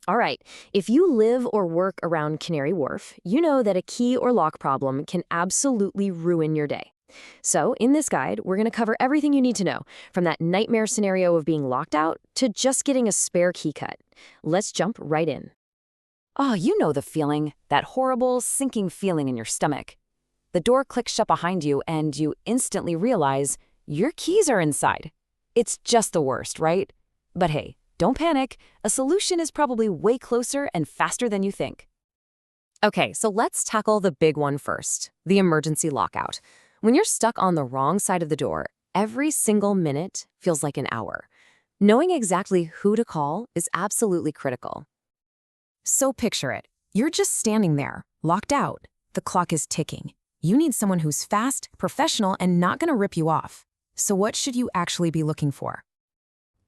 All right, if you live or work around Canary Wharf, you know that a key or lock problem can absolutely ruin your day. So, in this guide, we're going to cover everything you need to know, from that nightmare scenario of being locked out to just getting a spare key cut. Let's jump right in. Oh, you know the feeling, that horrible, sinking feeling in your stomach. The door clicks shut behind you and you instantly realize your keys are inside. It's just the worst, right? But hey, don't panic. A solution is probably way closer and faster than you think. Okay, so let's tackle the big one first, the emergency lockout. When you're stuck on the wrong side of the door, every single minute feels like an hour. Knowing exactly who to call is absolutely critical. So picture it. You're just standing there, locked out. The clock is ticking. You need someone who's fast, professional, and not going to rip you off. So what should you actually be looking for?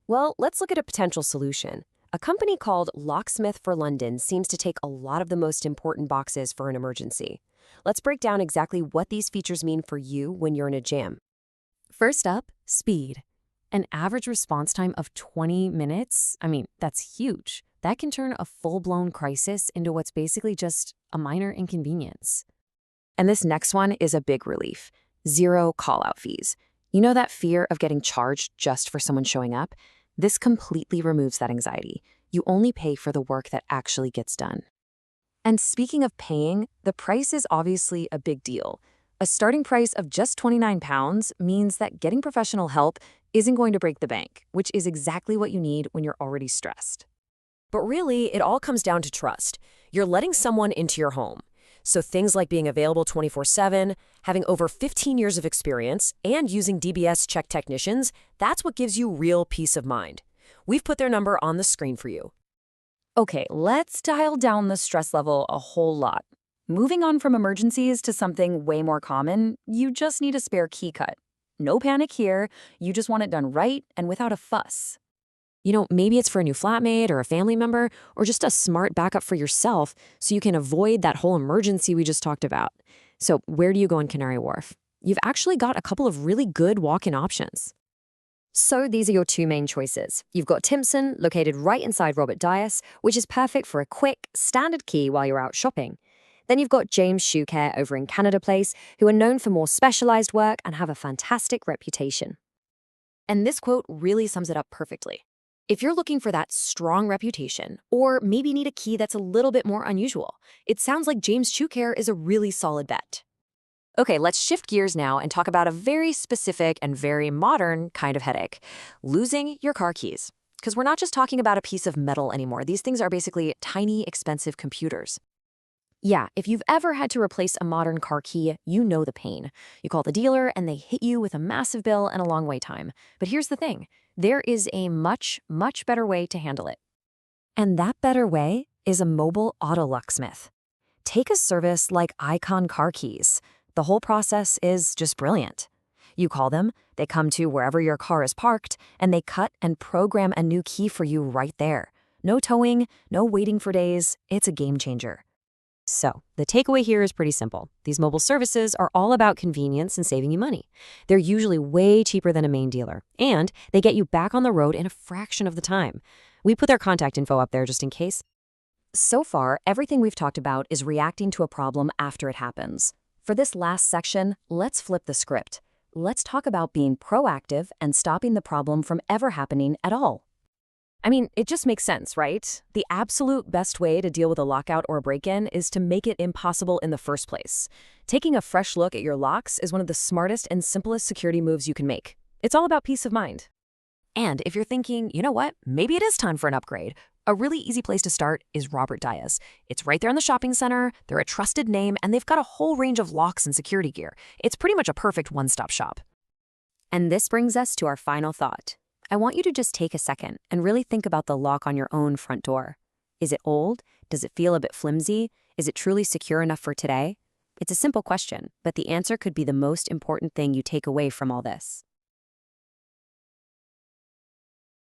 Well, let's look at a potential solution. A company called Locksmith for London seems to take a lot of the most important boxes for an emergency. Let's break down exactly what these features mean for you when you're in a jam. First up, speed. An average response time of 20 minutes? That's huge. That can turn a full-blown crisis into what's basically just a minor inconvenience. And this next one is a big relief. 0 call-out fees. You know that fear of getting charged just for someone showing up? This completely removes that anxiety. You only pay for the work that actually gets done. And speaking of paying, the price is obviously a big deal. A starting price of just £29 means that getting professional help isn't going to break the bank, which is exactly what you need when you're already stressed. But really, it all comes down to trust. You're letting someone into your home. So things like being available 24/7, having over 15 years of experience, and using DBS check technicians, that's what gives you real peace of mind. We've put their number on the screen for you. Okay, let's dial down the stress level a whole lot. Moving on from emergencies to something way more common, you just need a spare key cut. No panic here, you just want it done right and without a fuss. Maybe it's for a new flatmate or a family member, or just a smart backup for yourself so you can avoid that whole emergency we just talked about. So where do you go in Canary Wharf? You've actually got a couple of really good walk-in options. So these are your two main choices. You've got Timpson, located right inside Robert Dias, which is perfect for a quick, standard key while you're out shopping. Then you've got James Shoe Care over in Canada Place, who are known for more specialized work and have a fantastic reputation. And this quote really sums it up perfectly. If you're looking for that strong reputation, or maybe need a key that's a little bit more unusual, it sounds like James Shoe Care is a really solid bet. Okay, let's shift gears now and talk about a very specific and very modern kind of headache: losing your car keys. Because we're not just talking about a piece of metal anymore. These things are basically tiny, expensive computers. Yeah, if you've ever had to replace a modern car key, you know the pain. You call the dealer and they hit you with a massive bill and a long wait time. But here's the thing. There is a much, much better way to handle it. And that better way is a mobile auto locksmith. Take a service like Icon Car Keys. The whole process is just brilliant. You call them, they come to wherever your car is parked, and they cut and program a new key for you right there. No towing, no waiting for days. It's a game changer. So, the takeaway here is pretty simple. These mobile services are all about convenience and saving you money. They're usually way cheaper than a main dealer, and they get you back on the road in a fraction of the time. We put their contact info up there just in case. So far, everything we've talked about is reacting to a problem after it happens. For this last section, let's flip the script. Let's talk about being proactive and stopping the problem from ever happening at all. It just makes sense, right? The absolute best way to deal with a lockout or a break-in is to make it impossible in the first place. Taking a fresh look at your locks is one of the smartest and simplest security moves you can make. It's all about peace of mind. And if you're thinking, you know what, maybe it is time for an upgrade, a really easy place to start is Robert Dias. It's right there in the shopping center, they're a trusted name, and they've got a whole range of locks and security gear. It's pretty much a perfect one-stop shop. And this brings us to our final thought. I want you to just take a second and really think about the lock on your own front door. Is it old? Does it feel a bit flimsy? Is it truly secure enough for today? It's a simple question, but the answer could be the most important thing you take away from all this.